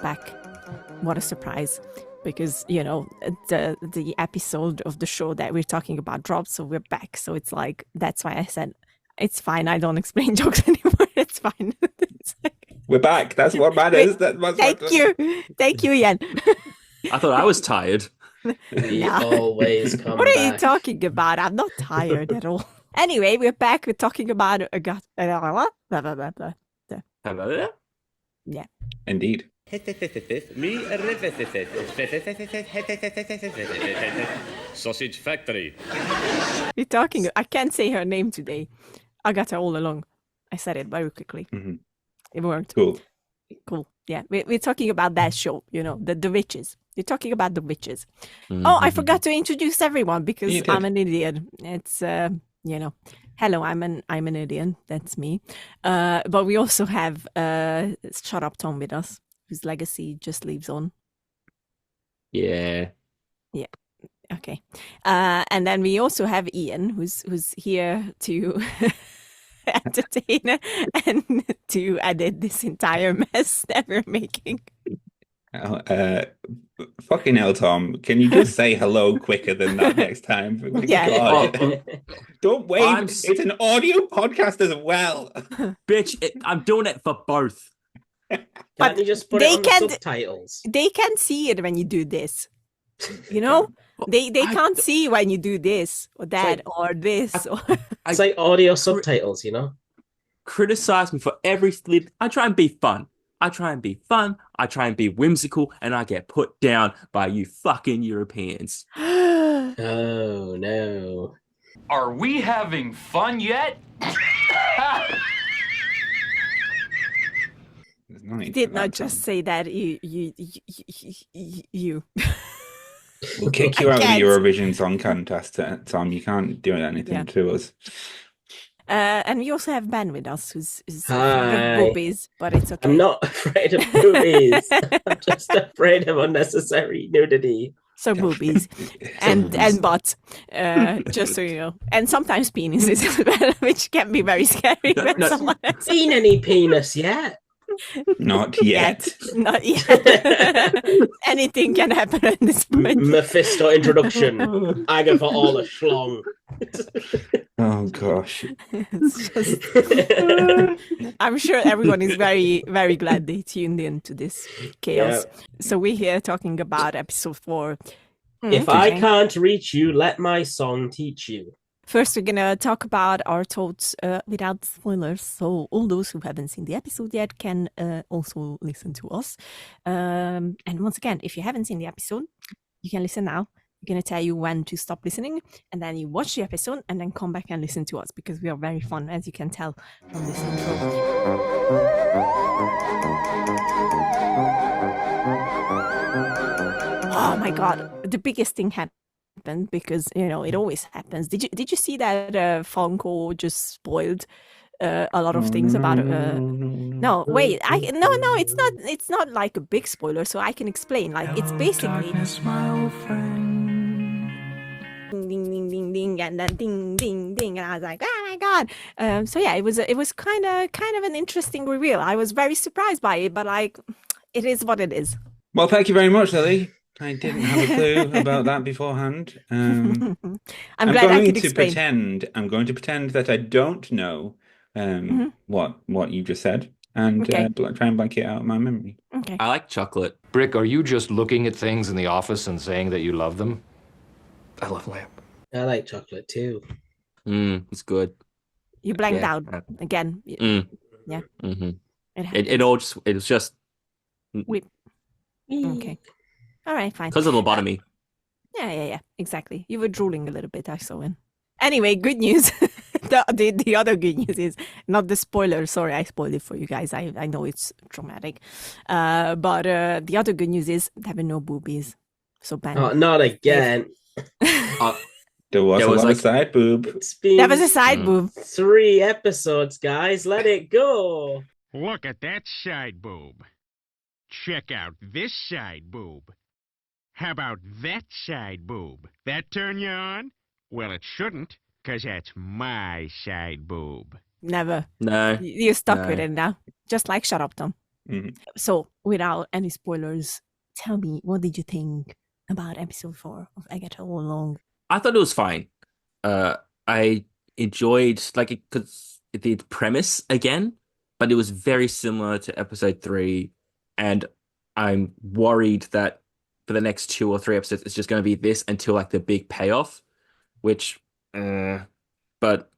back. What a surprise. Because, you know, the episode of the show that we're talking about dropped, so we're back. So it's like, that's why I said, it's fine. I don't explain jokes anymore. It's fine. It's like, we're back. That's what matters. Thank you, Iain. I thought I was tired. We always come What are back. you talking about? I'm not tired at all. Anyway, we're back. We're talking about yeah. Indeed. Sausage Factory. We're talking. I can't say her name today. Agatha All Along. I said it very quickly. Mm-hmm. It worked. Cool. Yeah, we're talking about that show. You know, the witches. We're talking about the witches. Mm-hmm. Oh, I forgot to introduce everyone because I'm an idiot. It's you know, hello, I'm an idiot. That's me. But we also have Shut Up Tom with us, whose legacy just lives on. Yeah. Okay. And then we also have Iain, who's here to entertain and to edit this entire mess that we're making. Fucking hell, Tom. Can you just say hello quicker than that next time? Yeah. Don't wait. It's an audio podcast as well. Bitch, I'm doing it for both. Can't you just put it on the subtitles? They can see it when you do this. You know? They can't see when you do this or that or this. It's like audio subtitles, you know? Criticize me for every sleep. I try and be fun. I try and be whimsical, and I get put down by you fucking Europeans. Oh, no. Are we having fun yet? You did not just say that. You. We'll kick you out of the Eurovision Song Contest, Tom. You can't do anything to us. And we also have Ben with us, who's afraid of boobies, but it's okay. I'm not afraid of boobies. I'm just afraid of unnecessary nudity. So boobies and butts, just so you know. And sometimes penises as well, which can be very scary. Someone has seen any penis yet? Not yet. Not yet. Anything can happen at this point. Mephisto introduction. Agatha All Along. Oh gosh. It's just... I'm sure everyone is very, very glad they tuned in to this chaos. Yeah. So we're here talking about episode 4. If I can't reach you, let my song teach you. First, we're going to talk about our thoughts without spoilers. So all those who haven't seen the episode yet can also listen to us. And once again, if you haven't seen the episode, you can listen now. We're going to tell you when to stop listening. And then you watch the episode and then come back and listen to us because we are very fun, as you can tell from this intro. Oh my God. The biggest thing happened. Because you know it always happens. Did you see that Funko just spoiled a lot of things about? No, wait. No. It's not like a big spoiler, so I can explain. Like it's basically ding ding ding ding and then ding ding ding, and I was like, oh my God. So yeah, it was kind of an interesting reveal. I was very surprised by it, but like it is what it is. Well, thank you very much, Lily. I didn't have a clue about that beforehand. I'm glad I could explain. I'm going to pretend that I don't know what you just said and try and blank it out of my memory. Okay. I like chocolate. Brick, are you just looking at things in the office and saying that you love them? I love lamp. I like chocolate too. It's good. You blanked out again. Yeah. Mm-hmm. It was just. Okay. All right, fine. Because of lobotomy. Yeah, exactly. You were drooling a little bit, I saw it. Anyway, good news. the other good news is not the spoiler. Sorry, I spoiled it for you guys. I know it's traumatic. But the other good news is there were no boobies. So bang. Oh, not again. There was a side boob. There was a side boob. 3 episodes, guys. Let it go. Look at that side boob. Check out this side boob. How about that side boob? That turn you on? Well, it shouldn't, because that's my side boob. Never. No. You're stuck with it now. Just like Shut Up, Tom. So, without any spoilers, tell me, what did you think about episode 4 of Agatha All Along? I thought it was fine. I enjoyed the premise again, but it was very similar to episode 3, and I'm worried that for the next 2 or 3 episodes, it's just going to be this until like the big payoff, which, but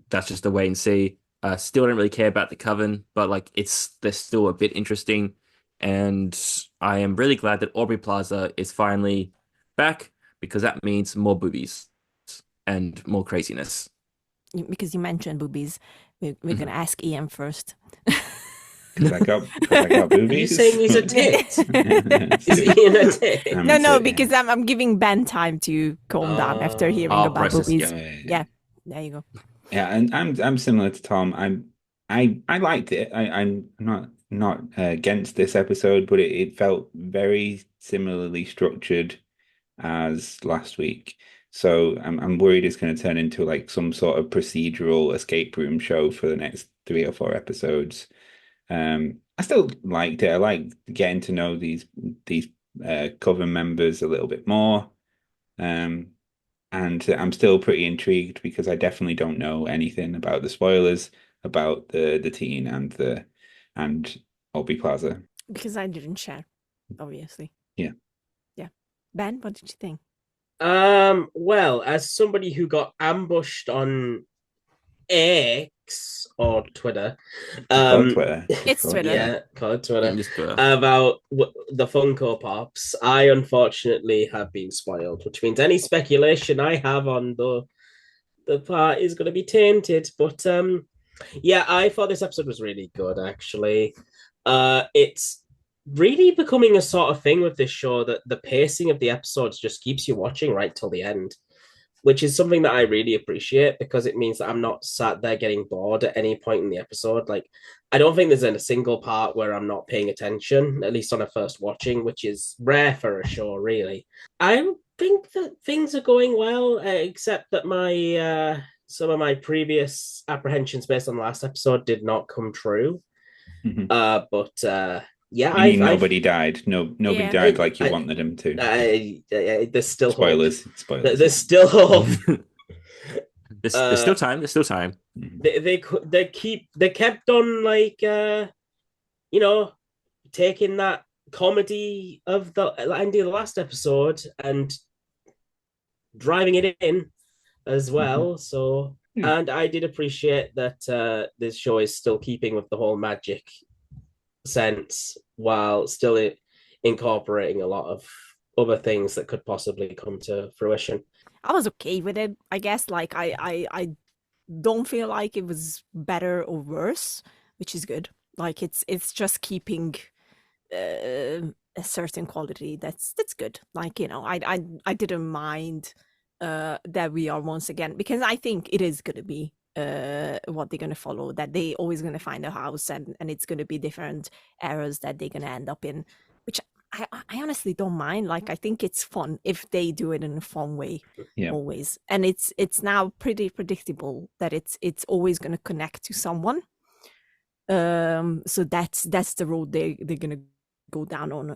that's just a wait and see. Still don't really care about the Coven, but like they're still a bit interesting, and I am really glad that Aubrey Plaza is finally back because that means more boobies and more craziness. Because you mentioned boobies, we're going to ask Ian first. Because I got boobies. Are you saying he's a tit? Is Ian a tit? No, because I'm giving Ben time to calm down after hearing about precious, boobies. Yeah, there you go. Yeah, and I'm similar to Tom. I liked it. I'm not against this episode, but it felt very similarly structured as last week. So I'm worried it's going to turn into like some sort of procedural escape room show for the next 3 or 4 episodes. I still liked it. I liked getting to know these Coven members a little bit more. And I'm still pretty intrigued because I definitely don't know anything about the spoilers about the teen and Aubrey Plaza. Because I didn't share, obviously. Yeah. Ben, what did you think? Well, as somebody who got ambushed on X or Twitter, Twitter. It's Twitter. Yeah, call it Twitter. Just, About the Funko Pops, I unfortunately have been spoiled, which means any speculation I have on the part is going to be tainted. But yeah, I thought this episode was really good. Actually, it's really becoming a sort of thing with this show that the pacing of the episodes just keeps you watching right till the end, which is something that I really appreciate because it means that I'm not sat there getting bored at any point in the episode. Like, I don't think there's a single part where I'm not paying attention, at least on a first watching, which is rare for a show, really. I think that things are going well, except that my some of my previous apprehensions based on the last episode did not come true. Yeah, nobody died. Nobody died like you wanted them to. There's still spoilers. Hope. Spoilers. There's still hope. There's still time. There's still time. They kept on like taking that comedy of the ending of the last episode and driving it in as well. So, and I did appreciate that this show is still keeping with the whole magic sense while still incorporating a lot of other things that could possibly come to fruition. I was okay with it, I guess. Like I don't feel like it was better or worse, which is good. Like it's just keeping a certain quality that's good. Like, I didn't mind that we are once again, because I think it is going to be what they're going to follow, that they always going to find a house and it's going to be different eras that they're going to end up in, which I honestly don't mind. Like, I think it's fun if they do it in a fun way, always. And it's now pretty predictable that it's always going to connect to someone. So that's the road they're going to go down on.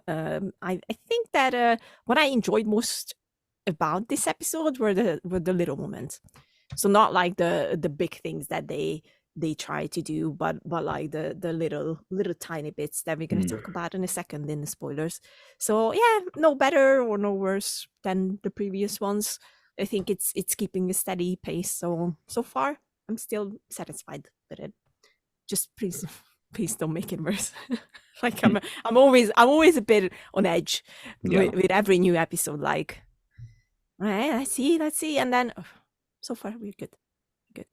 I think that what I enjoyed most about this episode were the little moments. So not like the big things that they try to do, but like the little tiny bits that we're going to talk about in a second in the spoilers. So yeah, no better or no worse than the previous ones. I think it's keeping a steady pace. So far, I'm still satisfied with it. Just please don't make it worse. Like I'm always a bit on edge with every new episode. Like, all right, let's see, and then. So far, we're good.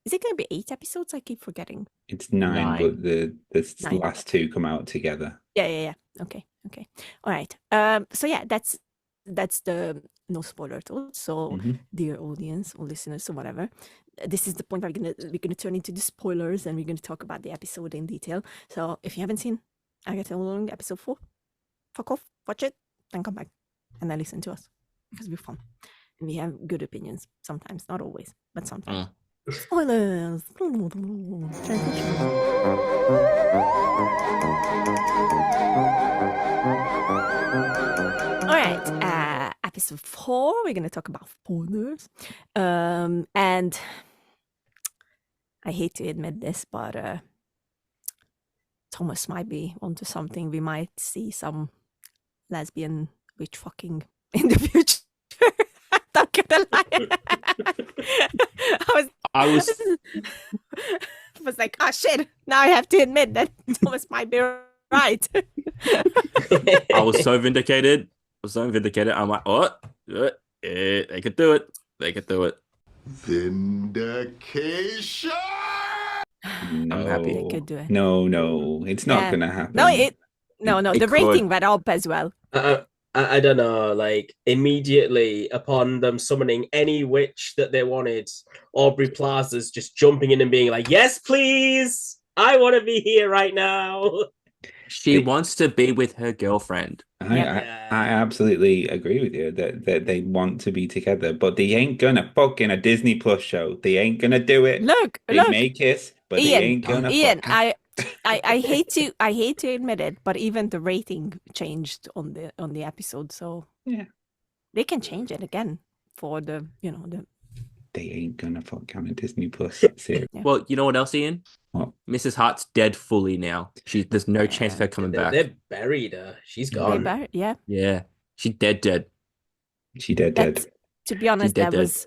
Is it going to be 8 episodes? I keep forgetting. It's 9, but the last 2 come out together. Yeah. Okay. All right. So yeah, that's the no spoiler tool. So dear audience or listeners or whatever, this is the point where we're gonna turn into the spoilers and we're gonna talk about the episode in detail. So if you haven't seen Agatha All Along episode 4, fuck off, watch it, then come back and then listen to us because we're fun. And we have good opinions sometimes, not always, but sometimes. Spoilers. All right, episode 4. We're gonna talk about spoilers, and I hate to admit this, but Thomas might be onto something. We might see some lesbian witch fucking in the future. I'm not gonna lie. I was like, oh shit! Now I have to admit that Thomas might be right. I was so vindicated. I'm like, oh, they could do it. They could do it. Vindication. No, I'm happy. They could do it. No, it's not gonna happen. No, the could. rating went up as well. I don't know, like immediately upon them summoning any witch that they wanted, Aubrey Plaza's just jumping in and being like, yes, please, I want to be here right now. She wants to be with her girlfriend. I absolutely agree with you that they want to be together, but they ain't gonna fuck in a Disney Plus show. They ain't gonna do it. They may kiss, but Ian, they ain't gonna Ian, fuck. I hate to admit it, but even the rating changed on the episode, so yeah, they can change it again for the. They ain't gonna fuck on a Disney Plus series. Yeah. Well, you know what else, Ian? What? Mrs. Hart's dead fully now. There's no chance of her coming back. They buried her. She's gone. Yeah. Yeah, she's dead. She dead. To be honest, dead. was.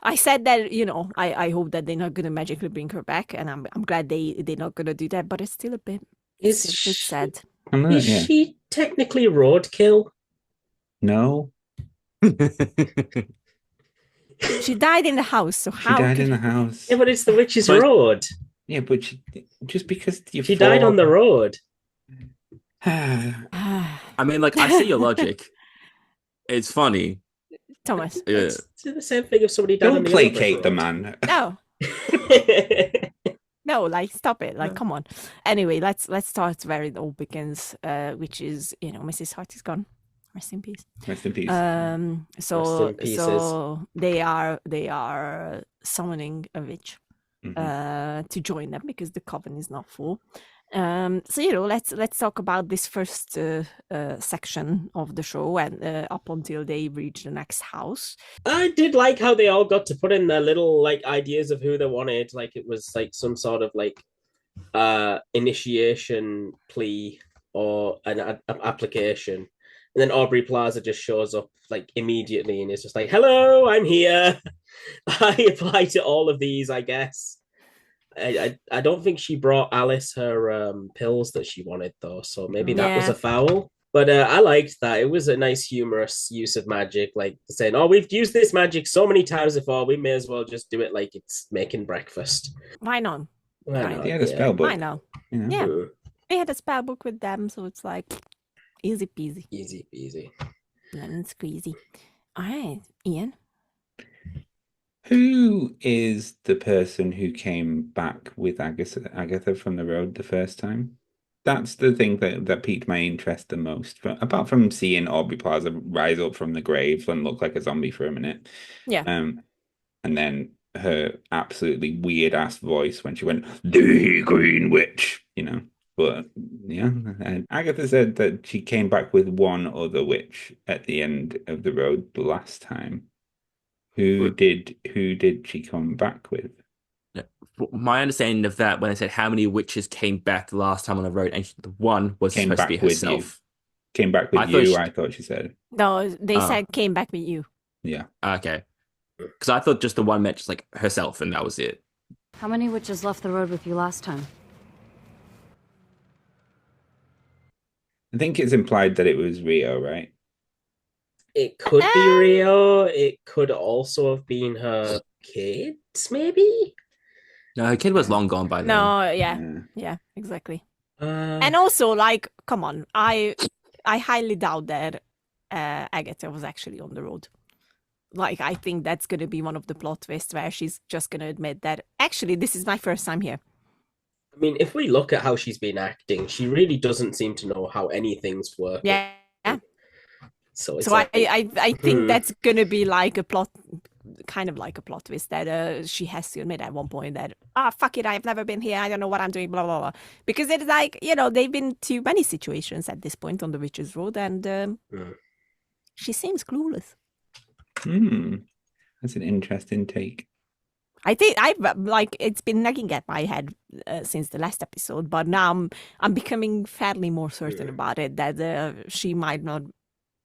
I said that I hope that they're not gonna magically bring her back, and I'm glad they're not gonna do that. But it's still a bit. It's a bit sad. Is she technically roadkill? No. She died in the house, so how? She died in the house. Yeah, but it's the witch's road. Yeah, but just because she died on the road. I mean, like, I see your logic. It's funny. Thomas. Yeah. It's the same thing if somebody died on Don't the placate the man. No. No, like stop it. Like, come on. Anyway, let's start where it all begins, which is, Mrs. Hart is gone. Rest in peace. Rest in peace. So they are summoning a witch to join them because the Coven is not full. So let's talk about this first section of the show and up until they reach the next house. I did like how they all got to put in their little like ideas of who they wanted. Like it was like some sort of like initiation plea or an application. And then Aubrey Plaza just shows up like immediately and is just like, hello, I'm here. I apply to all of these, I guess. I don't think she brought Alice her pills that she wanted, though. So maybe that was a foul. But I liked that. It was a nice, humorous use of magic. Like saying, oh, we've used this magic so many times before. We may as well just do it like it's making breakfast. Why not? They had a spell book. I know. Yeah. They had a spell book with them. So it's like... Easy peasy. Easy peasy. Lemon squeezy. All right, Ian. Who is the person who came back with Agatha from the road the first time? That's the thing that piqued my interest the most. But apart from seeing Aubrey Plaza rise up from the grave and look like a zombie for a minute. Yeah. And then her absolutely weird ass voice when she went, the Green Witch, But yeah, Agatha said that she came back with one other witch at the end of the road the last time. Who did she come back with? My understanding of that, when I said how many witches came back the last time on the road, and the one was supposed to be herself. Came back with you, I thought she said. No, they said came back with you. Yeah. Okay. Because I thought just the one meant just like herself, and that was it. How many witches left the road with you last time? I think it's implied that it was Rio, right? It could be Rio. It could also have been her kids, maybe? No, her kid was long gone by then. No, yeah, exactly. And also, like, come on, I highly doubt that Agatha was actually on the road. Like, I think that's going to be one of the plot twists where she's just going to admit that, actually, this is my first time here. I mean, if we look at how she's been acting, she really doesn't seem to know how anything's working. Yeah. So I think that's going to be like a plot kind of like a plot twist that she has to admit at one point that, fuck it, I've never been here, I don't know what I'm doing, blah, blah, blah. Because it's like, they've been to many situations at this point on the Witches Road, and she seems clueless. That's an interesting take. I think it's been nagging at my head since the last episode, but now I'm becoming fairly more certain about it that she might not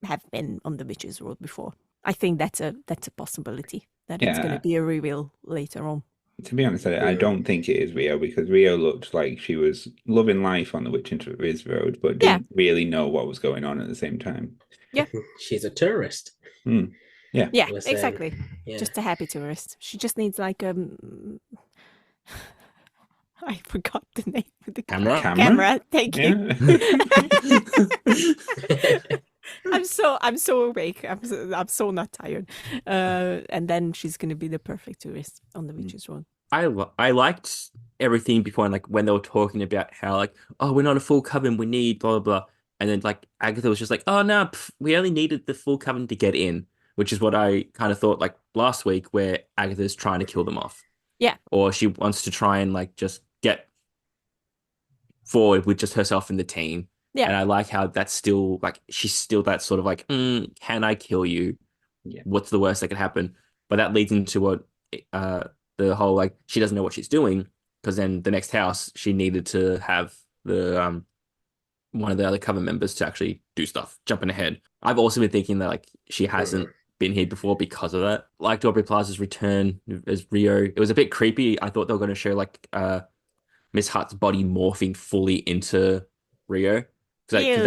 have been on the Witches Road before. I think that's a possibility that it's going to be a reveal later on. To be honest, I don't think it is Rio, because Rio looked like she was loving life on the Witches Road, but didn't really know what was going on at the same time. Yeah, she's a tourist. Yeah, exactly. Just a happy tourist. She just needs like I forgot the name of the camera. Thank you. I'm so awake. I'm so not tired. And then she's gonna be the perfect tourist on the Witches Road. I liked everything before, like when they were talking about how like, oh, we're not a full coven, we need blah blah blah, and then like Agatha was just like, oh no, we only needed the full coven to get in. Which is what I kind of thought like last week, where Agatha's trying to kill them off. Yeah. Or she wants to try and like just get forward with just herself and the team. Yeah. And I like how that's still like, she's still that sort of like, can I kill you? Yeah. What's the worst that could happen? But that leads into what the whole like, she doesn't know what she's doing, because then the next house she needed to have the one of the other coven members to actually do stuff, jumping ahead. I've also been thinking that like she hasn't been here before because of that. Like Aubrey Plaza's return as Rio, it was a bit creepy. I thought they were going to show like Miss Hutt's body morphing fully into Rio, because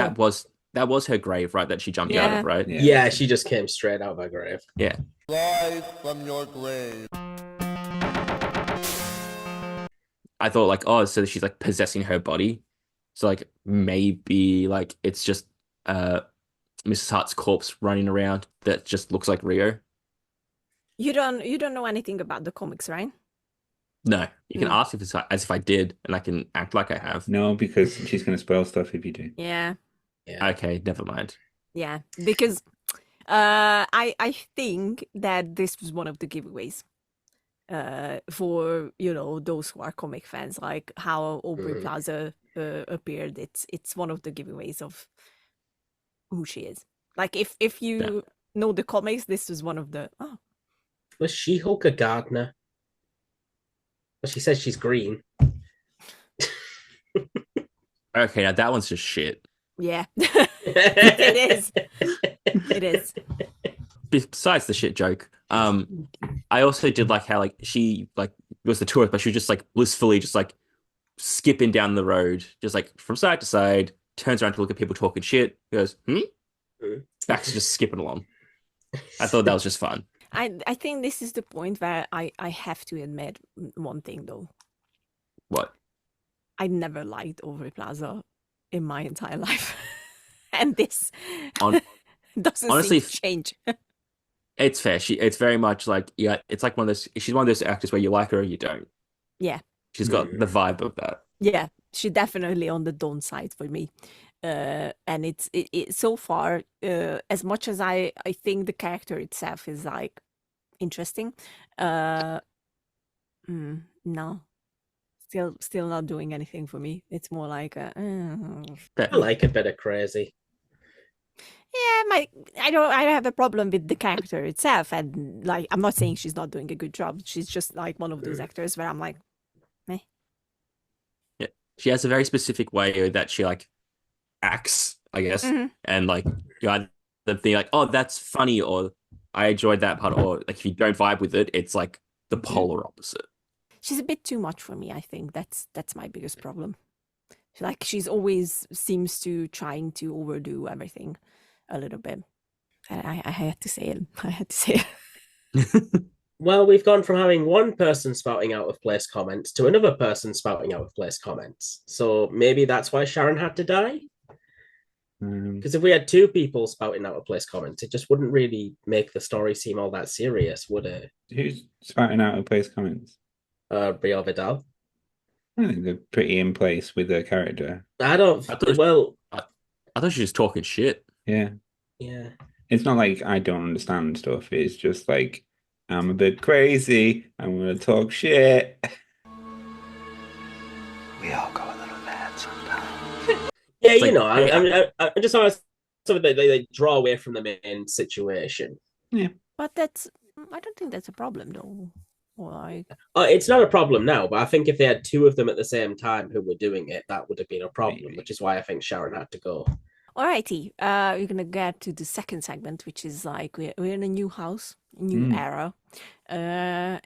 that was her grave, right? That she jumped out of, right? Yeah, she just came straight out of her grave. Yeah. Rise from your grave. I thought like, oh, so she's like possessing her body. So like maybe like it's just Mrs. Hart's corpse running around that just looks like Rio. You don't know anything about the comics, right? No. You can ask as if I did, and I can act like I have. No, because she's going to spoil stuff if you do. Yeah. Okay, never mind. Yeah, because I think that this was one of the giveaways for those who are comic fans, like how Aubrey Plaza appeared. It's one of the giveaways of who she is. Like if you know the comics, this was one of the Was She-Hulk a gardener? Well, she says she's green. Okay, now that one's just shit. Yeah. It is. It is. Besides the shit joke, I also did like how like she like was the tourist, but she was just like blissfully just like skipping down the road, just like from side to side, turns around to look at people talking shit, goes, back to just skipping along. I thought that was just fun. I think this is the point where I have to admit one thing though. What? I never liked Aubrey Plaza in my entire life. And this doesn't honestly seem to change. It's fair. It's very much like, it's like she's one of those actors where you like her or you don't. Yeah. She's got the vibe of that. Yeah, she's definitely on the dawn side for me. And it's so far, as much as I think the character itself is like interesting, no, still not doing anything for me. It's more like I like a bit of crazy. Yeah, I don't have a problem with the character itself, and like I'm not saying she's not doing a good job. She's just like one of those actors where I'm like, meh. Yeah, she has a very specific way that she like acts, I guess, and like the thing like, oh, that's funny, or I enjoyed that part, or like if you don't vibe with it, it's like the polar opposite. She's a bit too much for me. I think that's my biggest problem. Like she's always seems to trying to overdo everything a little bit. I had to say it. I had to say it. Well, we've gone from having one person spouting out of place comments to another person spouting out of place comments. So maybe that's why Sharon had to die. Because if we had two people spouting out of place comments, it just wouldn't really make the story seem all that serious, would it? Who's spouting out of place comments? Aubrey or Vidal. I think they're pretty in place with their character. I thought she was talking shit. Yeah. Yeah. It's not like I don't understand stuff. It's just like I'm a bit crazy. I'm going to talk shit. We all go a little mad sometimes. Yeah, you know, I just want something that they draw away from the main situation. Yeah. But I don't think that's a problem, though. Like, it's not a problem now, but I think if they had two of them at the same time who were doing it, that would have been a problem, Maybe. which is why I think Sharon had to go. Alrighty, we're gonna get to the second segment, which is like we're in a new house, new era, and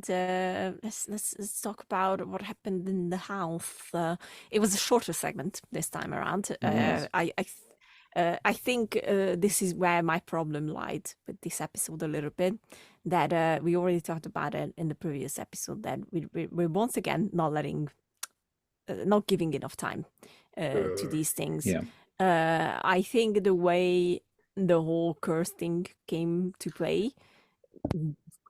let's talk about what happened in the house. It was a shorter segment this time around. I think this is where my problem lied with this episode a little bit. That we already talked about it in the previous episode. That we're once again not giving enough time to these things. Yeah. I think the way the whole curse thing came to play,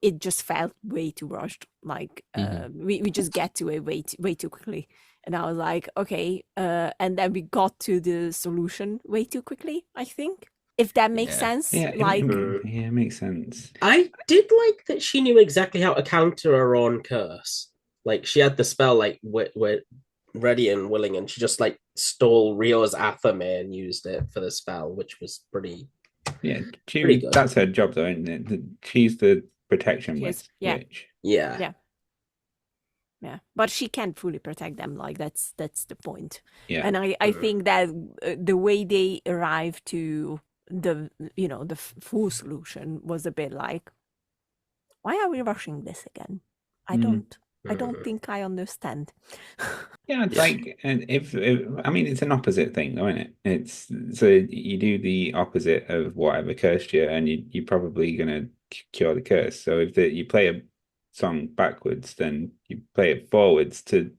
it just felt way too rushed. Like we just get to it way too quickly, and I was like, okay, and then we got to the solution way too quickly. I think, if that makes sense. Yeah, like, it makes sense. I did like that she knew exactly how to counter her own curse. Like she had the spell like with ready and willing, and she just like stole Rio's Athame and used it for the spell, which was pretty good. That's her job, though, isn't it? She's the protection witch. Yeah. But she can't fully protect them. Like that's the point. Yeah. And I think that the way they arrived to the full solution was a bit like, why are we rushing this again? I don't think I understand. Yeah, it's like, if I mean, it's an opposite thing, though, isn't it? It's so you do the opposite of whatever cursed you, and you're probably gonna cure the curse. So if you play a song backwards, then you play it forwards to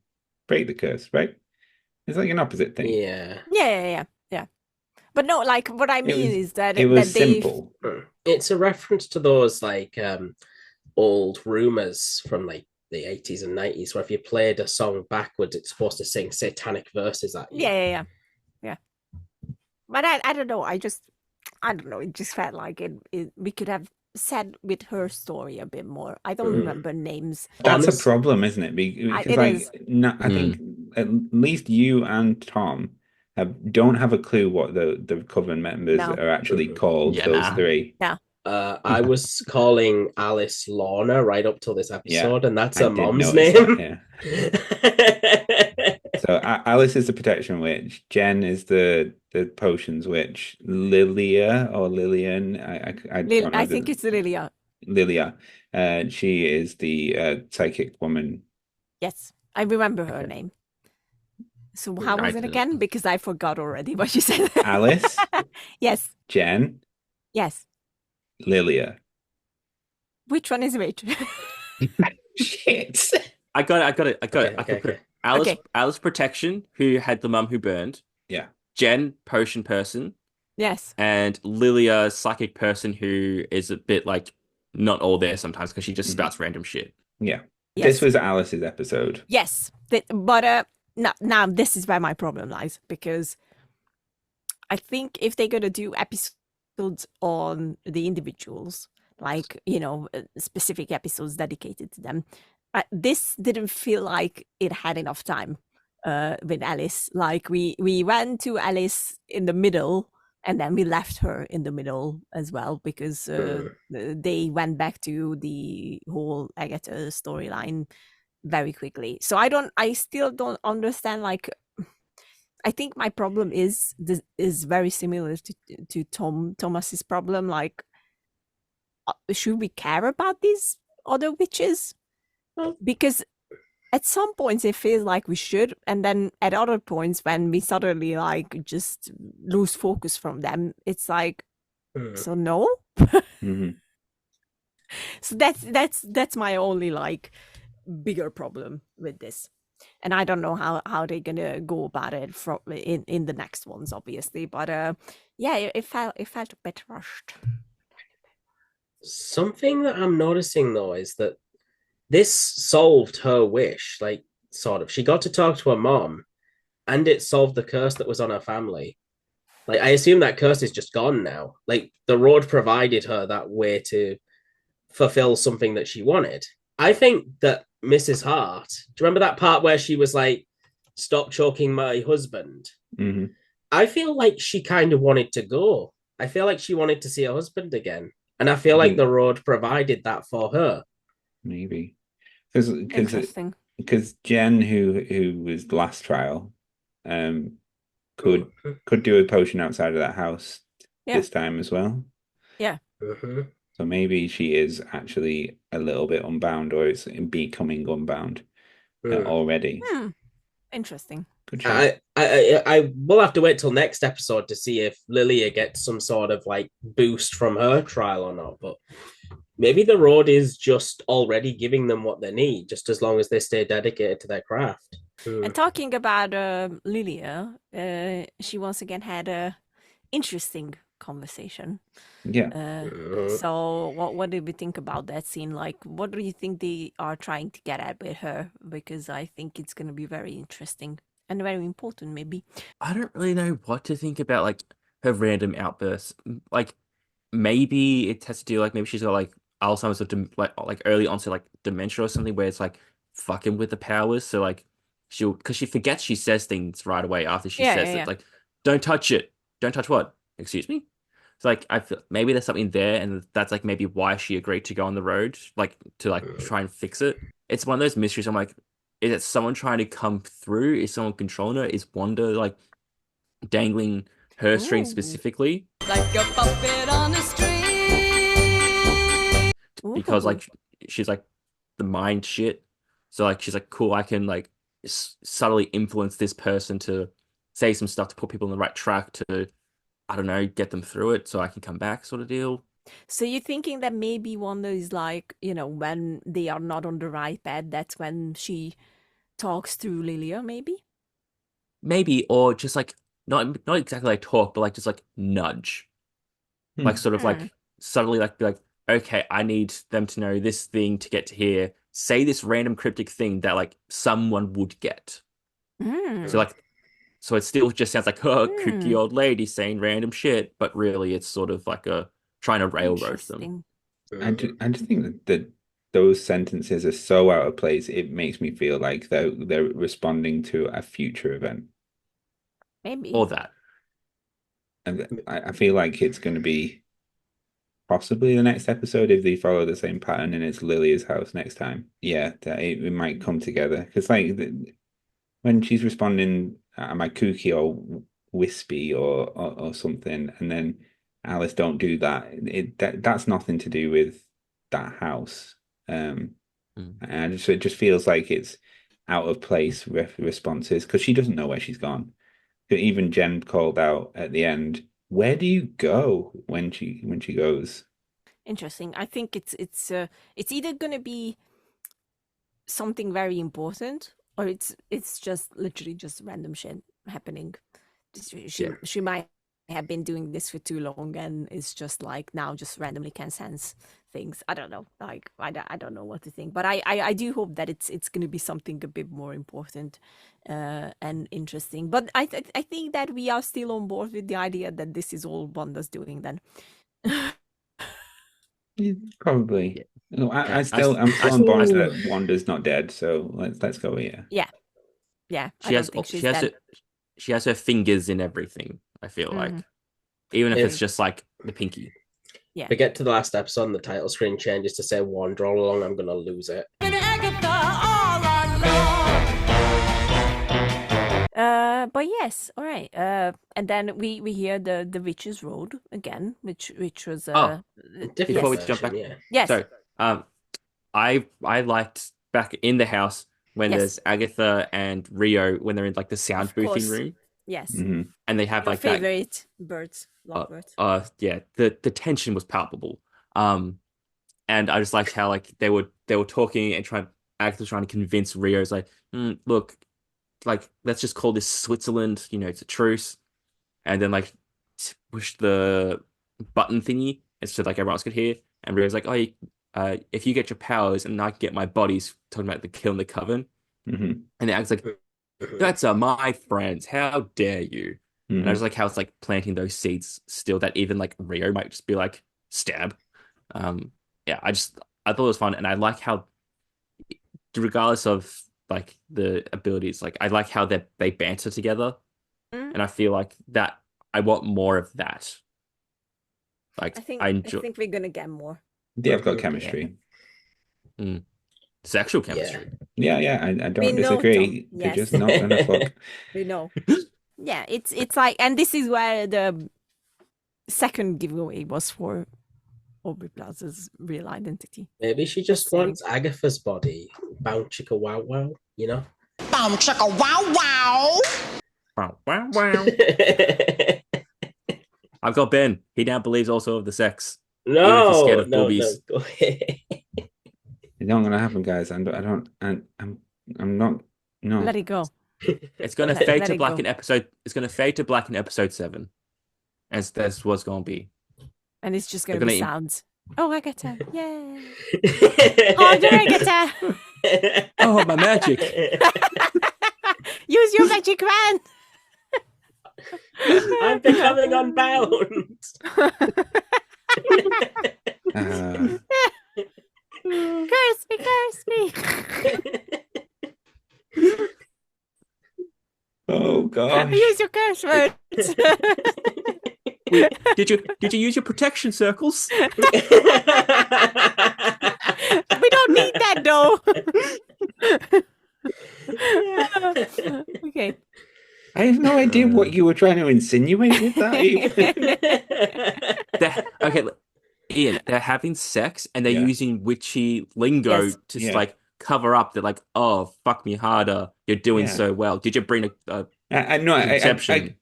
break the curse, right? It's like an opposite thing. Yeah. But no, like what I mean is that it was simple. It's a reference to those like old rumors from like the 80s and 90s, where if you played a song backwards, it's supposed to sing satanic verses at you. Yeah. But I don't know. I don't know. It just felt like we could have said with her story a bit more. I don't remember names. That's a problem, isn't it? Because I think at least you and Tom don't have a clue what the Coven members are actually called. Three. Yeah. I was calling Alice Lorna right up till this episode, and that's her mom's name. So Alice is the protection witch. Jen is the potions witch. Lilia or Lillian. I think it's Lilia. Lilia. She is the psychic woman. Yes, I remember her name. So how was it again? Because I forgot already what you said. Alice. Yes. Jen. Yes. Lilia. Which one is which? Shit. I got it. Okay. Alice Protection, who had the mum who burned. Yeah. Jen, potion person. Yes. And Lilia, psychic person, who is a bit like not all there sometimes because she just spouts random shit. Yeah. Yes. This was Alice's episode. Yes. But now this is where my problem lies, because I think if they're going to do episodes on the individuals, like, specific episodes dedicated to them, this didn't feel like it had enough time with Alice. Like we went to Alice in the middle, and then we left her in the middle as well, because they went back to the whole Agatha storyline very quickly. So I still don't understand. Like, I think my problem is very similar to Thomas's problem. Like, should we care about these other witches? Because at some points it feels like we should, and then at other points when we suddenly like just lose focus from them, it's like, so no. So that's my only like bigger problem with this. And I don't know how they're gonna go about it in the next ones, obviously. But it felt a bit rushed. Something that I'm noticing though is that this solved her wish, like sort of. She got to talk to her mom, and it solved the curse that was on her family. Like, I assume that curse is just gone now. Like, the road provided her that way to fulfill something that she wanted. I think that Mrs. Hart, do you remember that part where she was like, stop choking my husband? Mm-hmm. I feel like she kind of wanted to go. I feel like she wanted to see her husband again. And I feel like the road provided that for her. Maybe. Interesting. Because Jen, who was last trial, could do a potion outside of that house this time as well. Yeah. Mm-hmm. So maybe she is actually a little bit unbound, or is becoming unbound already. Interesting. Good show. I will have to wait till next episode to see if Lilia gets some sort of like boost from her trial or not. But maybe the road is just already giving them what they need, just as long as they stay dedicated to their craft. And talking about Lilia, she once again had a interesting conversation. Yeah. So what did we think about that scene? Like, what do you think they are trying to get at with her? Because I think it's going to be very interesting and very important, maybe. I don't really know what to think about like her random outbursts. Like maybe it has to do like maybe she's got like Alzheimer's or like early onset like dementia or something where it's like fucking with the powers. So like because she forgets she says things right away after she says it. Like, don't touch it. Don't touch what? Excuse me? So like I feel maybe there's something there, and that's like maybe why she agreed to go on the road, like to like try and fix it. It's one of those mysteries. I'm like, is it someone trying to come through? Is someone controlling her? Is Wanda like dangling her string specifically? Like a puppet on a string. Because like she's like the mind shit. So like she's like, cool, I can like subtly influence this person to say some stuff to put people on the right track to, I don't know, get them through it so I can come back sort of deal. So you're thinking that maybe Wanda is like, when they are not on the right bed, that's when she talks through Lilia, maybe? Maybe, or just like, not exactly like talk, but like just like nudge. Like sort of like subtly like be like, okay, I need them to know this thing to get to here. Say this random cryptic thing that like someone would get. So it still just sounds like kooky old lady saying random shit, but really it's sort of like trying to railroad them. I just think that those sentences are so out of place. It makes me feel like they're responding to a future event. Maybe. Or that. And I feel like it's going to be possibly the next episode if they follow the same pattern and it's Lilia's house next time. Yeah, that it might come together. Because like when she's responding, am I kooky or wispy or something, and then Alice don't do that. That's nothing to do with that house. And so it just feels like it's out of place responses because she doesn't know where she's gone. Even Jen called out at the end, "Where do you go?" when she goes. Interesting. I think it's either gonna be something very important or it's just literally just random shit happening. She might have been doing this for too long and it's just like now just randomly can sense things. I don't know. Like I don't know what to think, but I do hope that it's going to be something a bit more important and interesting. But I think that we are still on board with the idea that this is all Wanda's doing then. Yeah, probably. No, I'm still on board that Wanda's not dead, so let's go here. Yeah. She has her fingers in everything, I feel like. Even if it's just like the pinky. Yeah. We get to the last episode and the title screen changes to say Wanda All Along, I'm gonna lose it. Agatha All Along. But yes, all right. And then we hear the Witch's Road again, which was before we jump back. Yeah. Yes. So I liked back in the house when there's Agatha and Rio when they're in like the sound boothing room. Yes. Mm-hmm. And they have your like favorite birds, lovebirds. Yeah, the tension was palpable. And I just liked how like they were talking and Agatha trying to convince Rio's like, look, like let's just call this Switzerland, it's a truce. And then like push the button thingy so like everyone else could hear. And Rio's like, if you get your powers and I can get my bodies, talking about the killing the Coven. Mm-hmm. And then Ag's like, that's my friends. How dare you? Mm-hmm. And I just like how it's like planting those seeds still that even like Rio might just be like stab. yeah, I thought it was fun, and I like how, regardless of like the abilities, like I like how they banter together, and I feel like that I want more of that. Like I think we're gonna get more. They have got chemistry. Sexual chemistry. Yeah. I don't disagree. They're just not gonna fuck. We know. Yeah, it's like, and this is where the second giveaway was for Aubrey Plaza's real identity. Maybe she just wants Agatha's body. Bow chicka wow wow, you know? Bow chicka wow wow. Wow, wow, wow. I've got Ben. He now believes also of the sex. No, scared of no, boobies. no. It's not gonna happen, guys. I'm not. No. Let it go. It's gonna fade to black in episode. It's gonna fade to black in episode 7, as that's what's gonna be. And it's just gonna be sounds. Oh, Agatha! Yay! Oh, you're Agatha! Oh, my magic! Use your magic wand. I'm becoming unbound. Curse me! Oh God! Use your curse words. Wait, did you use your protection circles? We don't need that though. Okay. I have no idea what you were trying to insinuate with that. Okay, Ian, they're having sex and they're using witchy lingo to like cover up. They're like, "Oh, fuck me harder. You're doing so well." Did you bring a conception?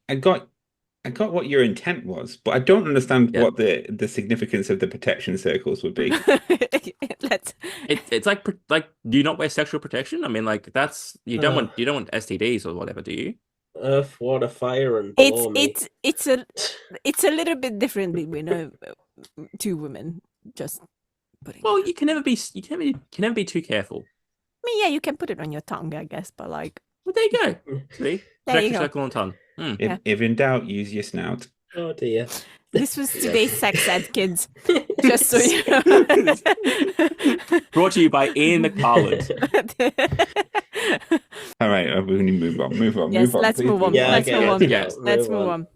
I got what your intent was, but I don't understand what the significance of the protection circles would be. It's like do you not wear sexual protection? I mean, like that's you don't want STDs or whatever, do you? Earth, water, fire, and it's a little bit different between two women. Just putting. Well, you can never be too careful. I mean, yeah, you can put it on your tongue, I guess, but like. Well, there you go. See, protection circle on tongue. If in doubt, use your snout. Oh dear. This was today's sex ed, kids. Just so you know. Brought to you by Iain McParland. All right, we need to move on. Yes, let's move on. Yes, let's move on.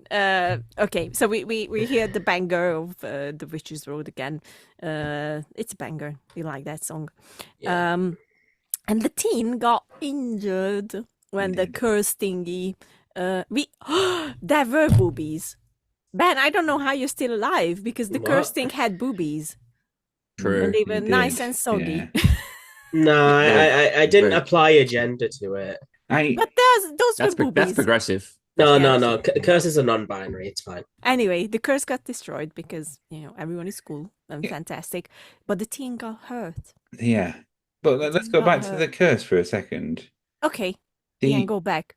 Okay, so we hear the banger of the Witch's Road again. It's a banger. We like that song. Yeah. And the teen got injured when the curse thingy. There were boobies. Ben, I don't know how you're still alive because the curse thing had boobies. True. And they were nice and soggy. Yeah. No, I didn't apply a gender to it. But those were boobies. That's progressive. No. Curses are non-binary. It's fine. Anyway, the curse got destroyed because everyone is cool and fantastic, but the teen got hurt. Yeah, but let's go back to the curse for a second. Okay, and go back.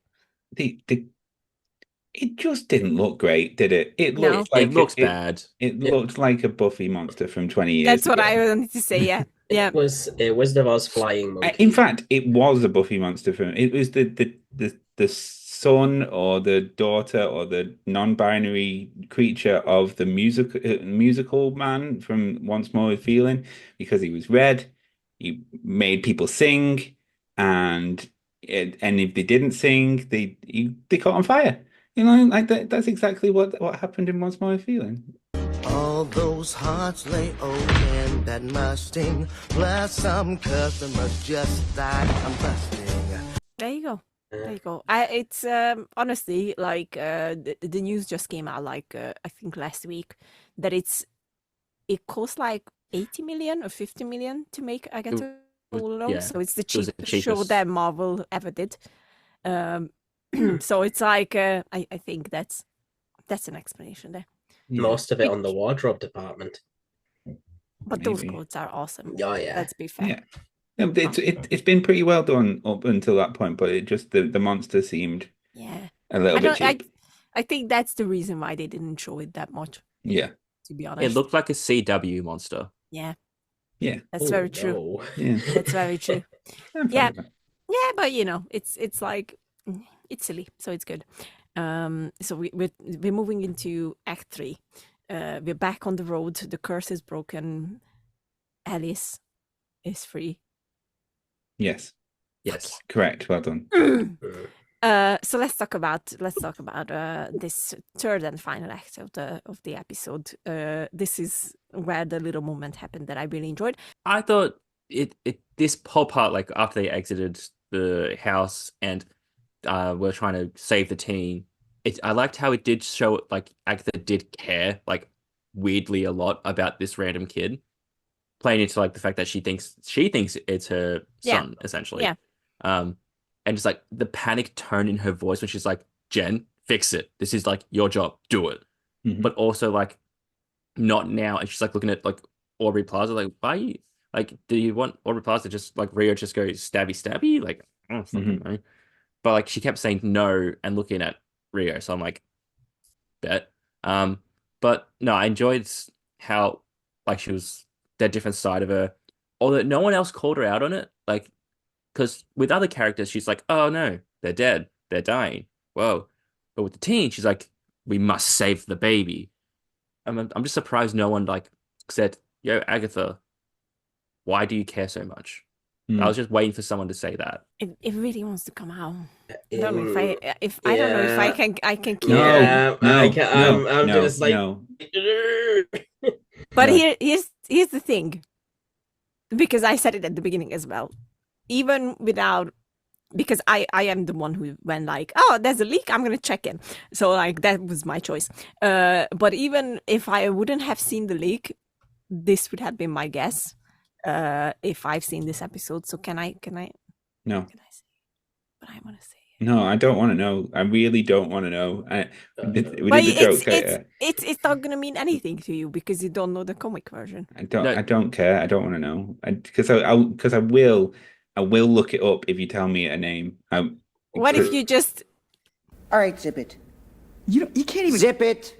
It just didn't look great, did it? It looked like it looks bad. It looked like a Buffy monster from 20 years That's ago. what I wanted to say. Yeah, yeah. It was the most flying monkey. In fact, it was a Buffy monster film. It was the son or the daughter or the non-binary creature of the musical man from Once More with Feeling, because he was red. He made people sing, and if they didn't sing, they caught on fire. You know, like that's exactly what happened in Once More with Feeling. All those hearts lay open that must sting. Bless some customers just like I'm busting. There you go. There you go. It's honestly like the news just came out like I think last week that it cost like 80 million or 50 million to make Agatha All Along. So it's the cheapest show that Marvel ever did. So it's like I think that's an explanation there. Most of it on the wardrobe department. But those quotes are awesome. Oh yeah. Let's be fair. Yeah. No, it's been pretty well done up until that point, but it just the monster seemed a little bit cheap. I think that's the reason why they didn't show it that much. Yeah. To be honest. It looked like a CW monster. Yeah. Yeah. That's very true. No. Yeah. That's very true. Yeah. Yeah, but it's like it's silly, so it's good. So we're moving into Act 3. We're back on the road. The curse is broken. Alice is free. Yes. Yes. Correct. Well done. So let's talk about this third and final act of the episode. This is where the little moment happened that I really enjoyed. I thought this whole part, like after they exited the house and were trying to save the teen, I liked how it did show like Agatha did care like weirdly a lot about this random kid, playing into like the fact that she thinks it's her son essentially. Yeah. And just like the panic tone in her voice when she's like, Jen, fix it. This is like your job. Do it. Mm-hmm. But also like not now. And she's like looking at like Aubrey Plaza, like, why are you like, do you want Aubrey Plaza to just like Rio just go stabby? Like, I don't fucking know. But like she kept saying no and looking at Rio. So I'm like, bet. But no, I enjoyed how like she was that different side of her. Although no one else called her out on it. Like, because with other characters, she's like, oh no, they're dead. They're dying. Whoa. But with the teen, she's like, we must save the baby. I'm just surprised no one like said, yo, Agatha, why do you care so much? I was just waiting for someone to say that. It really wants to come out. I don't know if I don't know if I can keep I'm just like But here's the thing. Because I said it at the beginning as well. Even without, because I am the one who went like, oh, there's a leak, I'm gonna check in. So like that was my choice. But even if I wouldn't have seen the leak, this would have been my guess. If I've seen this episode. So can I No. Can I say? But I want to say it. No, I don't want to know. I really don't want to know. We did the joke. It's not gonna mean anything to you because you don't know the comic version. I don't care. I don't want to know. Because I will look it up if you tell me a name. What if you just? All right, zip it. You can't even zip it.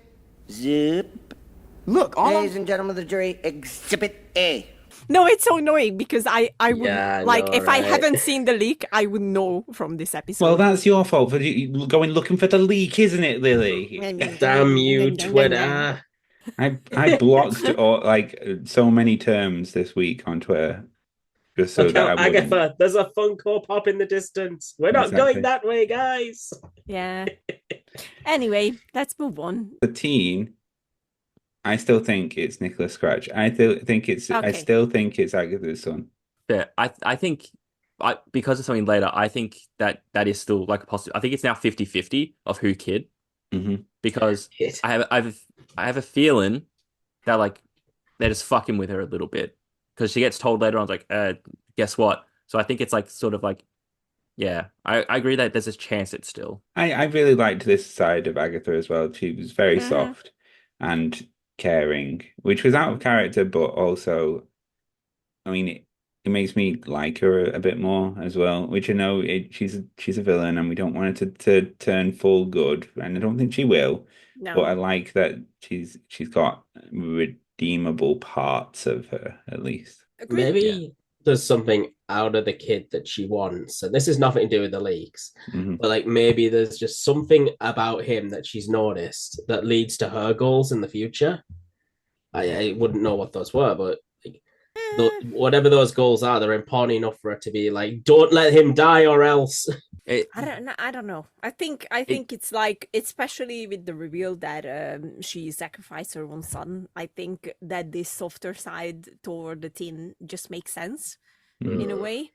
Zip. Look, ladies and gentlemen of the jury, Exhibit A. No, it's so annoying because I would like if I right? haven't seen the leak, I would know from this episode. Well, that's your fault for going looking for the leak, isn't it, Lily? Damn you, Twitter! I blocked so many terms this week on Twitter. Just so Look that out, I wouldn't. Agatha, there's a Funko Pop in the distance. We're not going that way, guys. Yeah. Anyway, let's move on. The teen, I still think it's Nicholas Scratch. I still think it's Agatha's son. Yeah, I think because of something later, I think that is still like a possibility. I think it's now 50-50 of who kid. Mm-hmm. Because I have a feeling that like they're just fucking with her a little bit. Because she gets told later on, like, guess what? So I think it's like sort of like, yeah, I agree that there's a chance it's still. I really liked this side of Agatha as well. She was very soft and caring, which was out of character, but also, I mean, it makes me like her a bit more as well. Which I know she's a villain, and we don't want her to turn full good, and I don't think she will. No. But I like that she's got redeemable parts of her at least. Agreed. Maybe there's something out of the kid that she wants, and this has nothing to do with the leaks. But like maybe there's just something about him that she's noticed that leads to her goals in the future. I wouldn't know what those were, but whatever those goals are, they're important enough for her to be like, don't let him die or else. I don't know. I think it's like, especially with the reveal that she sacrificed her own son. I think that this softer side toward the teen just makes sense in a way,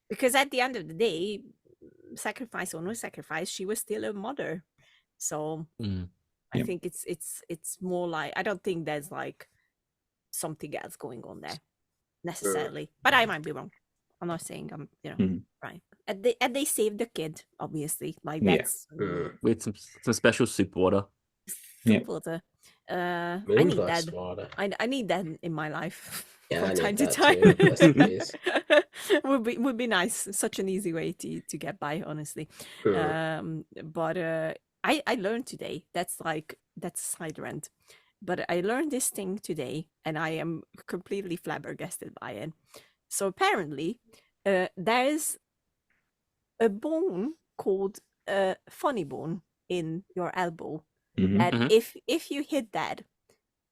because at the end of the day, sacrifice or no sacrifice, she was still a mother. So I think it's more like, I don't think there's like something else going on there necessarily, but I might be wrong. I'm not saying I'm right. And they saved the kid, obviously. Like that's with some special soup water. Soup water. I need that. Water. I need that in my life from time to time. would be nice. Such an easy way to get by, honestly. But I learned today. That's a side rant. But I learned this thing today, and I am completely flabbergasted by it. So apparently, there's a bone called funny bone in your elbow. And if you hit that,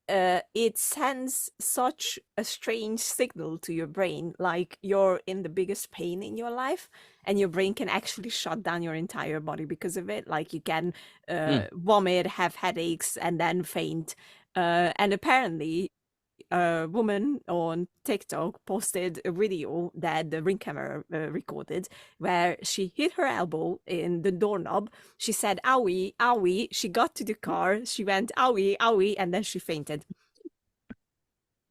it sends such a strange signal to your brain, like you're in the biggest pain in your life, and your brain can actually shut down your entire body because of it. Like you can vomit, have headaches, and then faint. And apparently, a woman on TikTok posted a video that the Ring camera recorded, where she hit her elbow in the doorknob. She said, "Owie, owie." She got to the car. She went, "Owie, owie," and then she fainted.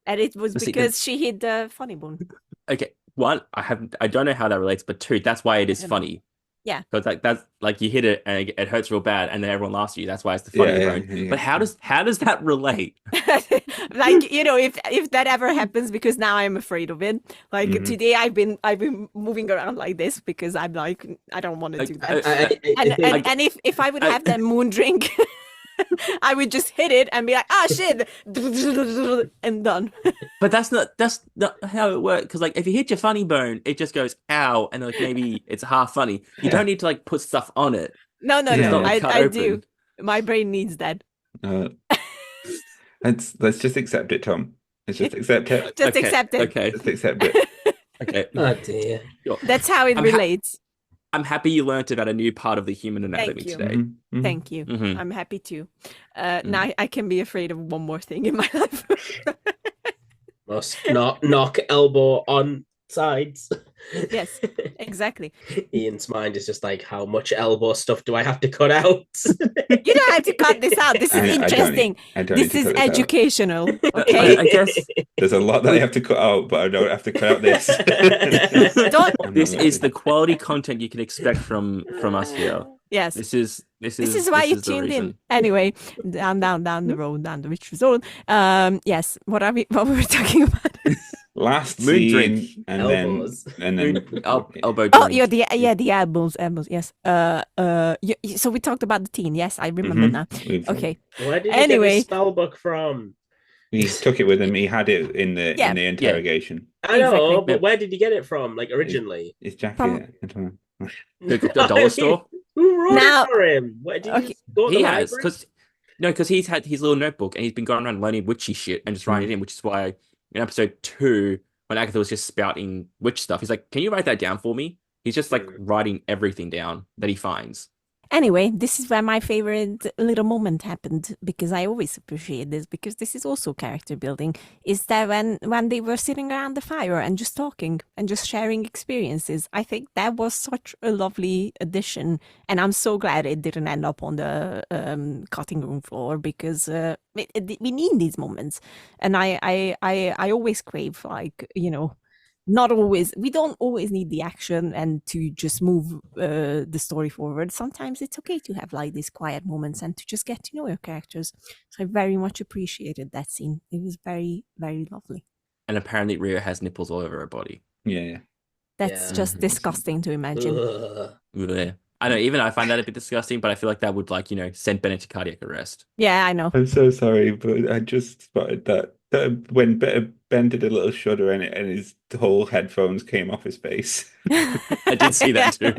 And it was because she hit the funny bone. Okay, one, I don't know how that relates, but two, that's why it is funny. Yeah, because that's like you hit it and it hurts real bad, and then everyone laughs at you. That's why it's the funny bone. Yeah. But how does that relate? Like, you know, if that ever happens, because now I'm afraid of it. Like today, I've been moving around like this because I'm like, I don't want to do that. And if I would have that moon drink, I would just hit it and be like, "Ah, shit," and done. But that's not how it works. Because like if you hit your funny bone, it just goes ow, and like maybe it's half funny. You don't need to like put stuff on it. No. I do. My brain needs that. Let's just accept it, Tom. Let's just accept it. Just accept it. Okay. Just accept it. Okay. Oh dear. That's how it relates. I'm happy you learnt about a new part of the human anatomy today. Mm-hmm. Thank you. Mm-hmm. I'm happy too. Now I can be afraid of one more thing in my life. Must not knock elbow on sides. Yes, exactly. Ian's mind is just like, how much elbow stuff do I have to cut out? You don't have to cut this out. This is interesting. This is educational. Okay. I guess there's a lot that I have to cut out, but I don't have to cut out this. This is the quality content you can expect from us here. Yes. This is why you tuned in. Anyway, down the road, down the rich zone. Yes. What were we talking about? Last moon scene, drink, and elbows. then elbow. Oh, yeah, the elbows. Yes. So we talked about the teen. Yes, I remember now. Okay. Where did you get the spell book from? He took it with him. He had it in the interrogation. I know, but where did you get it from? Like originally, his jacket. I don't know. The dollar store. Who wrote it for him? Where did you go to the library? because he's had his little notebook and he's been going around learning witchy shit and just writing it in, which is why in episode 2, when Agatha was just spouting witch stuff, he's like, "Can you write that down for me?" He's just like writing everything down that he finds. Anyway, this is where my favorite little moment happened, because I always appreciate this, because this is also character building, is that when they were sitting around the fire and just talking and just sharing experiences. I think that was such a lovely addition, and I'm so glad it didn't end up on the cutting room floor, because we need these moments. And I always crave, like, you know, we don't always need the action and to just move the story forward. Sometimes it's okay to have like these quiet moments and to just get to know your characters. So I very much appreciated that scene. It was very, very lovely. And apparently Rio has nipples all over her body. Yeah. That's just disgusting to imagine. Yeah. I know, even I find that a bit disgusting, but I feel like that would, like, you know, send Bennett to cardiac arrest. Yeah, I know. I'm so sorry, but I just spotted that when Ben did a little shudder and his whole headphones came off his face. I did see that too.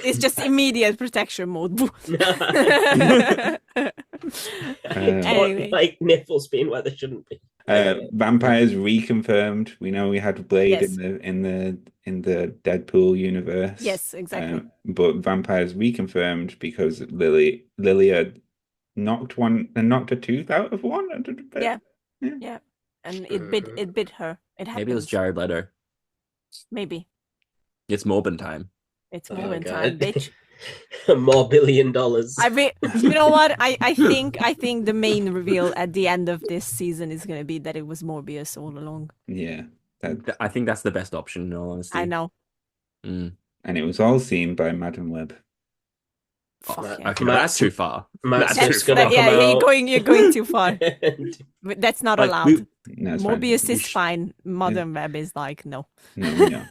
It's just immediate protection mode. Anyway. Like nipples being where they shouldn't be. Vampires reconfirmed. We know we had Blade in the Deadpool universe. Yes, exactly. But vampires reconfirmed because Lily had knocked a tooth out of one. Yeah. And it bit her. It happened. Maybe it was Jared Leto. Maybe. It's Morbin time. It's Morbin time, bitch. More $1 billion. You know what? I think the main reveal at the end of this season is going to be that it was Morbius all along. Yeah. I think that's the best option, in all honesty. I know. And it was all seen by Madam Web. Okay, that's too far. You're going too far. That's not allowed. No, Morbius fine. is fine. Modern Web is like no. No.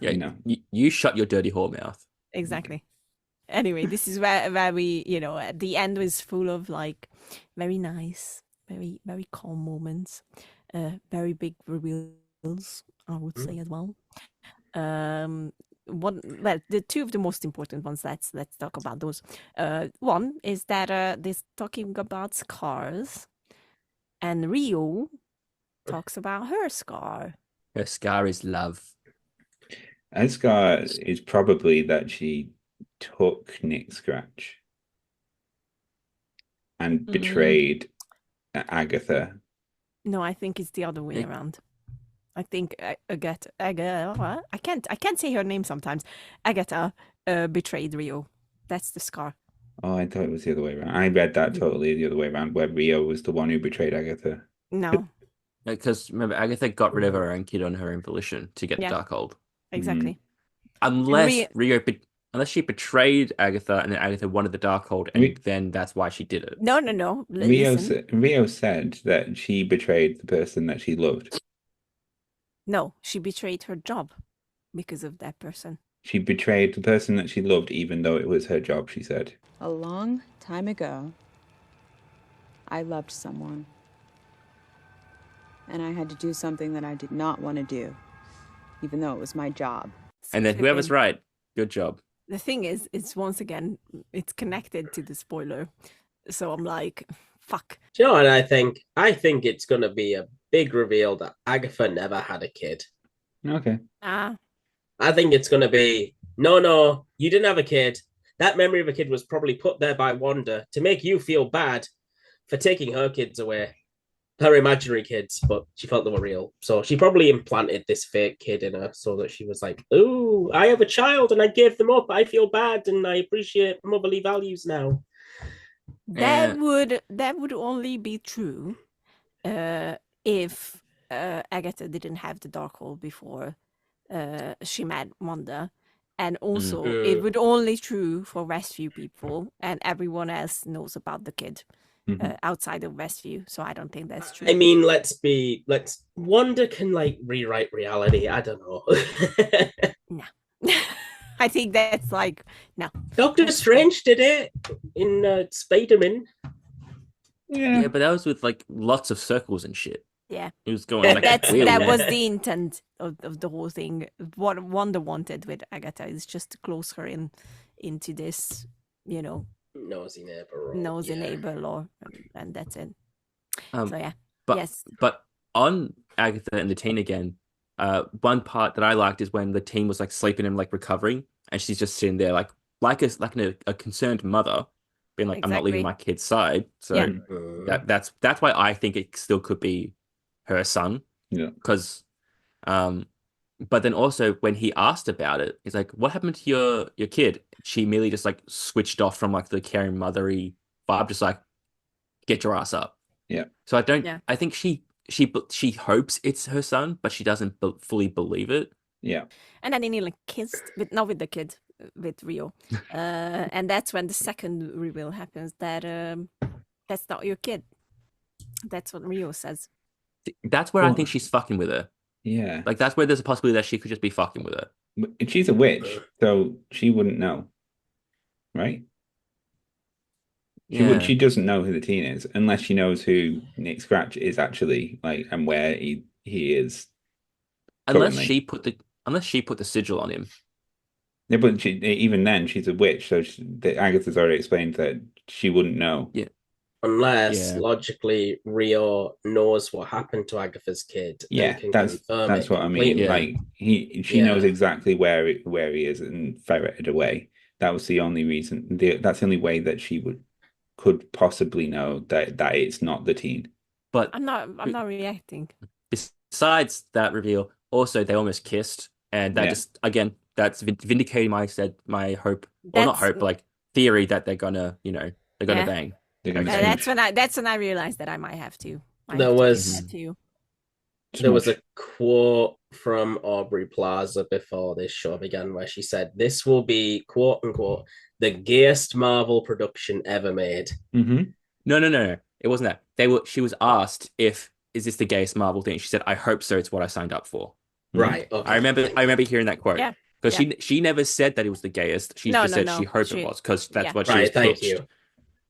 You shut your dirty whore mouth. Exactly. Anyway, this is where we, you know, at the end was full of like very nice, very, very calm moments, very big reveals, I would say as well. the two of the most important ones. Let's talk about those. One is that this talking about scars, and Rio talks about her scar. Her scar is love. Her scar is probably that she took Nick Scratch and betrayed Agatha. No, I think it's the other way around. I think Agatha. I can't say her name sometimes. Agatha betrayed Rio. That's the scar. Oh, I thought it was the other way around. I read that totally the other way around, where Rio was the one who betrayed Agatha. No. Because remember, Agatha got rid of her own kid on her own volition to get the Darkhold. Exactly. Unless unless she betrayed Agatha and then Agatha wanted the Darkhold, and then that's why she did it. No. Rio said that she betrayed the person that she loved. No, she betrayed her job because of that person. She betrayed the person that she loved, even though it was her job, she said. A long time ago, I loved someone. And I had to do something that I did not want to do, even though it was my job. And then whoever's right, good job. The thing is, it's once again, it's connected to the spoiler. So I'm like, fuck. Do you know what I think? I think it's going to be a big reveal that Agatha never had a kid. Okay. I think it's going to be, no, you didn't have a kid. That memory of a kid was probably put there by Wanda to make you feel bad for taking her kids away. Her imaginary kids, but she felt they were real. So she probably implanted this fake kid in her so that she was like, ooh, I have a child and I gave them up. I feel bad and I appreciate motherly values now. That would only be true if Agatha didn't have the Darkhold before she met Wanda. And also, it would only true for Westview people, and everyone else knows about the kid outside of Westview. So I don't think that's true. I mean, Wanda can rewrite reality. I don't know. No. I think that's no. Doctor Strange did it in Spider-Man. Yeah, but that was with lots of circles and shit. Yeah, it was going that was the intent of the whole thing. What Wanda wanted with Agatha is just to close her into this, nosy neighbor law, and that's it. But on Agatha and the teen again, one part that I liked is when the teen was sleeping and recovering, and she's just sitting there like a concerned mother, being like, exactly. I'm not leaving my kid's side. So that's why I think it still could be her son. Yeah. Because, but then also when he asked about it, he's like, "What happened to your kid?" She immediately just switched off from the caring mothery vibe, just get your ass up. Yeah. So I don't. Yeah. I think she hopes it's her son, but she doesn't fully believe it. Yeah. And then he kissed, not with the kid, with Rio, and that's when the second reveal happens that that's not your kid. That's what Rio says. That's where I think she's fucking with her. Yeah. That's where there's a possibility that she could just be fucking with her. But she's a witch, so she wouldn't know, right? She doesn't know who the teen is unless she knows who Nick Scratch is actually, and where he is. Unless she put the sigil on him. Yeah, but even then, she's a witch, so Agatha's already explained that she wouldn't know. Yeah. Unless logically Rio knows what happened to Agatha's kid. Yeah, that's what I mean. Yeah. She knows exactly where he is and ferreted away. That was the only reason. That's the only way that she could possibly know that it's not the teen. But I'm not reacting. Besides that reveal, also they almost kissed, and that just again that's vindicating my hope, or not hope, theory that they're gonna bang. That's when I realized that I might have to. There was a quote from Aubrey Plaza before this show began where she said, "This will be quote unquote the gayest Marvel production ever made." Mm-hmm. No, it wasn't that. She was asked is this the gayest Marvel thing? She said, "I hope so. It's what I signed up for." Right. Okay. I remember hearing that quote. Yeah. Because she never said that it was the gayest. She just said she hoped it was, because that's what she was pitched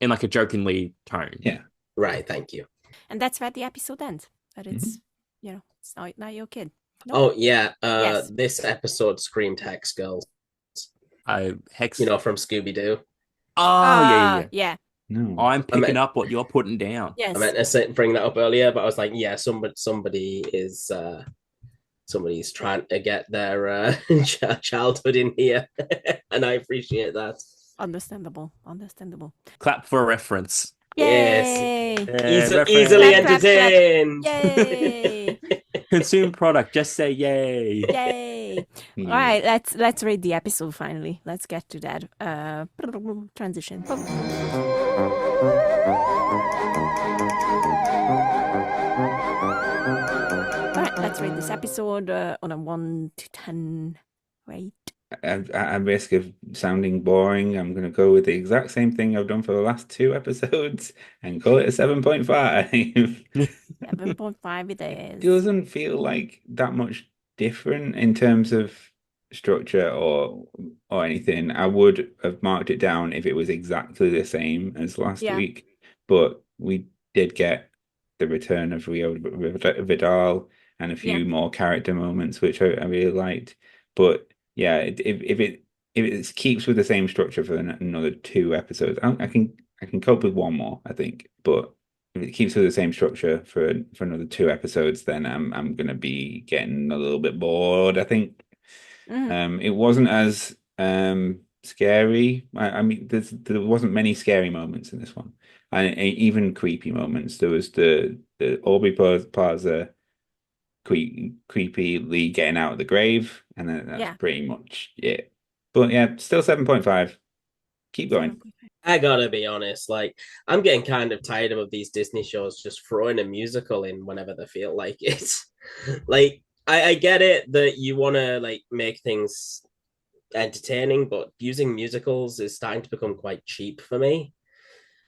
in a jokingly tone. Yeah. Right. Thank you. And that's where the episode ends. But it's it's not your kid. Oh yeah, Yes. this episode screamed Hex Girls. Hex. You know, from Scooby Doo. Oh yeah. Yeah. No. I'm picking up what you're putting down. Yes. I meant to bring that up earlier, but I was like, yeah, somebody is somebody's trying to get their childhood in here, and I appreciate that. Understandable. Clap for reference. Yay! Yes, Reference. easily Clap, clap, clap. entertained. Yay! Consume product. Just say yay. Yay! All right, let's read the episode finally. Let's get to that. Transition. All right, let's rate this episode on a 1 to 10 rate. At risk of sounding boring, I'm going to go with the exact same thing I've done for the last 2 episodes and call it a 7.5. 7.5 it is. Doesn't feel like that much different in terms of structure or anything. I would have marked it down if it was exactly the same as last week, but we did get the return of Rio Vidal and a few more character moments, which I really liked. But yeah, if it keeps with the same structure for another 2 episodes, I can cope with 1 more, I think. But if it keeps with the same structure for another 2 episodes, then I'm gonna be getting a little bit bored, I think. It wasn't as scary. I mean, there wasn't many scary moments in this one, and even creepy moments. There was the Aubrey Plaza creepily getting out of the grave, and then that's pretty much it. But yeah, still 7.5. Keep going. I gotta be honest, like I'm getting kind of tired of these Disney shows just throwing a musical in whenever they feel like it. Like I get it that you want to like make things entertaining, but using musicals is starting to become quite cheap for me.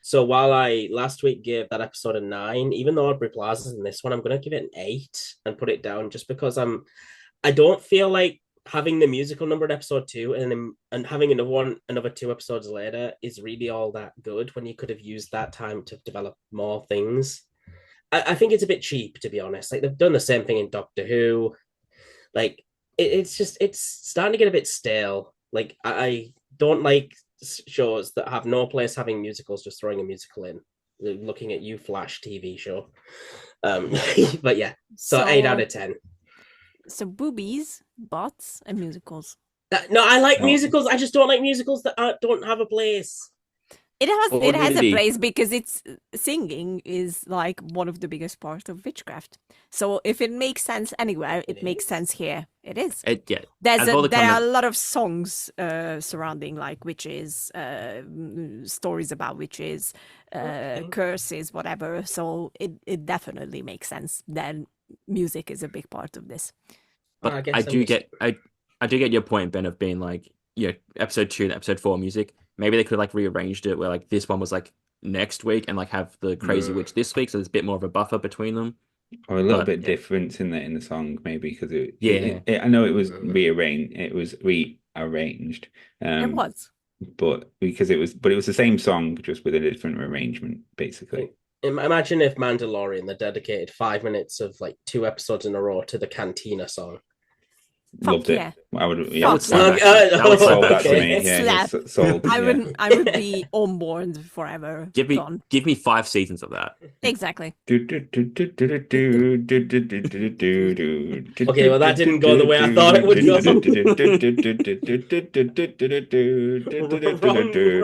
So while I last week gave that episode a 9, even though Aubrey Plaza's in this one, I'm gonna give it an 8 and put it down just because I don't feel like having the musical number in episode 2 and having another 2 episodes later is really all that good when you could have used that time to develop more things. I think it's a bit cheap, to be honest. Like they've done the same thing in Doctor Who. Like it's starting to get a bit stale. Like I don't like shows that have no place having musicals, just throwing a musical in. Looking at you, Flash TV show. But yeah, so 8 out of 10. So boobies, bots, and musicals. No, I like musicals. I just don't like musicals that don't have a place. It has a place because it's singing is like one of the biggest parts of witchcraft. So if it makes sense anywhere, it makes sense here. It is. Yeah. There are a lot of songs surrounding like witches, stories about witches, curses, whatever. So it definitely makes sense. Then music is a big part of this. But I do get your point, Ben, of being like, episode 2 and episode 4 music. Maybe they could have like rearranged it where like this one was like next week and like have the crazy witch this week, so there's a bit more of a buffer between them. Or a little bit difference in the song, maybe, because I know it was rearranged. It was rearranged. It was, but it was the same song, just with a different arrangement, basically. Imagine if Mandalorian they dedicated 5 minutes of like 2 episodes in a row to the Cantina song. Loved it. Yeah. I would. Yeah, That would solve that for me. Yeah, sold. I would be on board forever. Give me 5 seasons of that. Exactly. Okay, well that didn't go the way I thought it would go.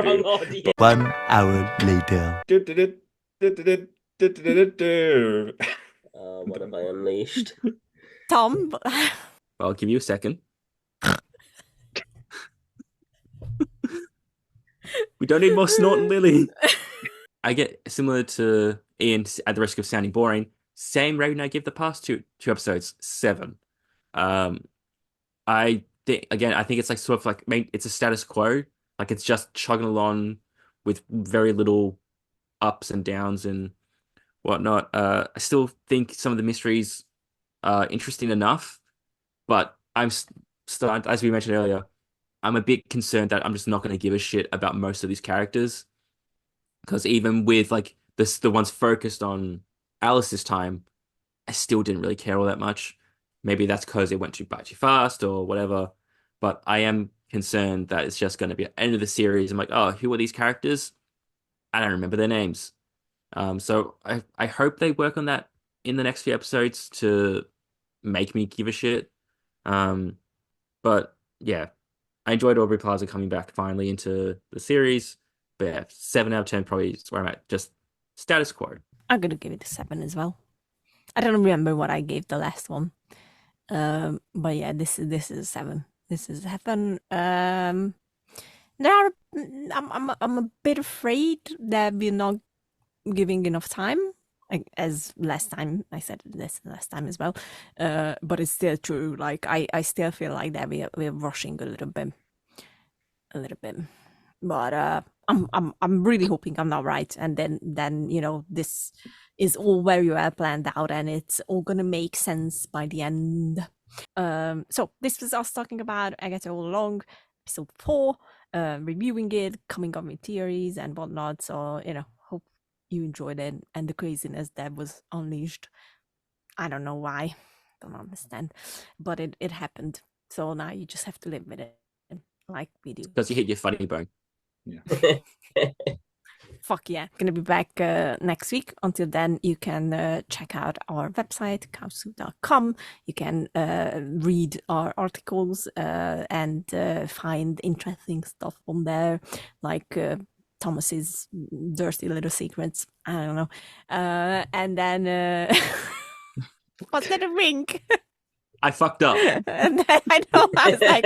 Wrong audience. 1 hour later. What have I unleashed? Tom. I'll give you a second. We don't need more Snort and Lily. I get similar to Ian, at the risk of sounding boring. Same rating I give the past two episodes, 7. I think it's like sort of like it's a status quo. Like it's just chugging along with very little ups and downs and whatnot. I still think some of the mysteries are interesting enough. But I'm starting, as we mentioned earlier, I'm a bit concerned that I'm just not going to give a shit about most of these characters. Because even with like the ones focused on Alice this time, I still didn't really care all that much. Maybe that's because it went too fast or whatever. But I am concerned that it's just going to be at the end of the series. I'm like, oh, who are these characters? I don't remember their names. So I hope they work on that in the next few episodes to make me give a shit. But yeah, I enjoyed Aubrey Plaza coming back finally into the series. But yeah, 7 out of 10 probably is where I'm at. Just status quo. I'm gonna give it a 7 as well. I don't remember what I gave the last one. But yeah, this is a 7. This is 7. I'm a bit afraid that we're not giving enough time. As last time I said this last time as well, but it's still true. Like I still feel like that we're rushing a little bit. But I'm really hoping I'm not right, and then this is all very well planned out, and it's all gonna make sense by the end. So this was us talking about Agatha All Along, episode 4, reviewing it, coming up with theories and whatnot. So hope you enjoyed it and the craziness that was unleashed. I don't know why, don't understand, but it happened. So now you just have to live with it, like we do. Because you hit your funny bone. Yeah. Fuck yeah. Gonna be back next week. Until then, you can check out our website, couchsoup.com. You can read our articles and find interesting stuff on there, like Thomas's dirty little secrets. I don't know. And then was that a wink? I fucked up. And then, I know. I was like,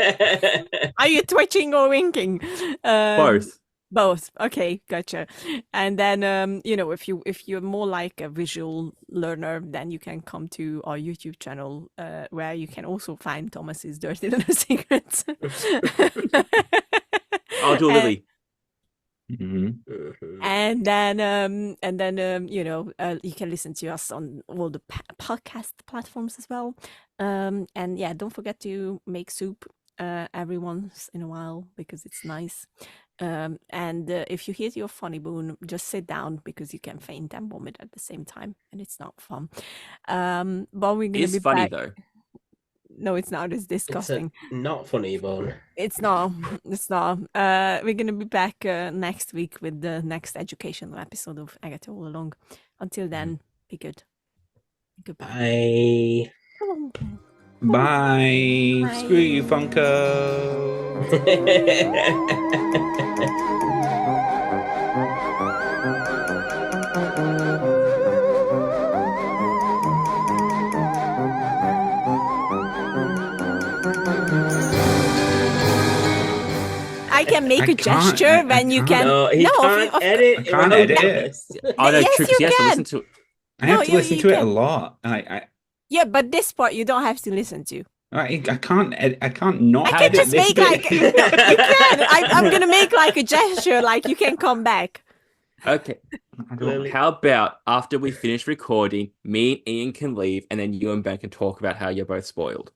are you twitching or winking? Both. Okay, gotcha. And then if you're more like a visual learner, then you can come to our YouTube channel where you can also find Thomas's dirty little secrets. I'll do Lily. And then you can listen to us on all the podcast platforms as well. And yeah, don't forget to make soup every once in a while because it's nice. And if you hit your funny bone, just sit down because you can faint and vomit at the same time, and it's not fun. But we're gonna it's be funny back. though. No, it's not. It's disgusting. It's not funny, bone. It's not. We're gonna be back next week with the next educational episode of Agatha All Along. Until then, be good. Goodbye. Bye. Bye. Screw you, Funko. I can make a gesture when you can. No, he can't edit. I can't edit it. Oh no, Yes, true, 'cause you he has to can. listen to it. I have No, to you- listen you to it a can. lot. Yeah, but this part you don't have to listen to. I can't. I can't not. I can edit just this make bit. like you can. I'm gonna make like a gesture, like you can come back. Okay. How about after we finish recording, me and Ian can leave, and then you and Ben can talk about how you're both spoiled.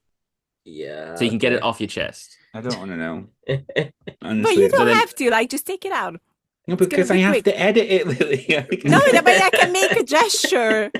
Yeah. So you can get it off your chest. I don't want to know. But Honestly, you don't then- have to. Like, just take it out. no, because I be have quick. to edit it, Lily. No, but I can make a gesture.